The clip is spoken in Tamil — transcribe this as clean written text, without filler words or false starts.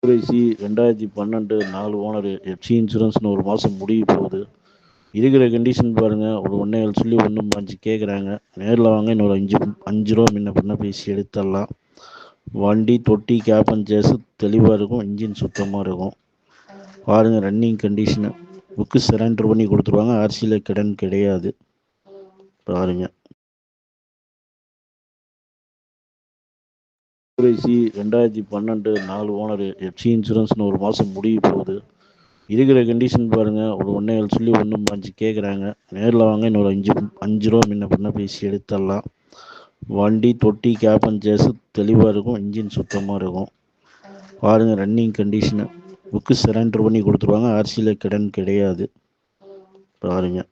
குறைசி 2012 4 ஓனர் எஃப்சி இன்சூரன்ஸ்னு ஒரு மாதம் முடிய போகுது. இருக்கிற கண்டிஷன் பாருங்கள். ஒரு 1.7 சொல்லி 1.5 கேட்குறாங்க. நேரில் வாங்க, இன்னொரு 5 ரூபா முன்ன பின்ன பேசி எடுத்துடலாம். வண்டி தொட்டி கேப் அண்ட் சேஸு தெளிவாக இருக்கும். இன்ஜின் சுத்தமாக இருக்கும். பாருங்கள், ரன்னிங் கண்டிஷனு. புக்கு சரண்டர் பண்ணி கொடுத்துருவாங்க. ஆர்சியில் கடன் கிடையாது. பாருங்கள். குறைசி 2012 4 ஓனர் எஃப்சி இன்சூரன்ஸ்னு ஒரு மாதம் முடிய போகுது. இருக்கிற கண்டிஷன் பாருங்கள். ஒரு 1.7 சொல்லி 1.5 கேட்குறாங்க. நேரில் வாங்க, இன்னொரு 5 ரூபா முன்ன பின்ன பேசி எடுத்துடலாம். வண்டி தொட்டி கேப் அண்ட் சேஸு தெளிவாக இருக்கும். இன்ஜின் சுத்தமாக இருக்கும். பாருங்கள், ரன்னிங் கண்டிஷனு. புக்கு சரண்டர் பண்ணி கொடுத்துருவாங்க. ஆர்சியில் கடன் கிடையாது. பாருங்கள்.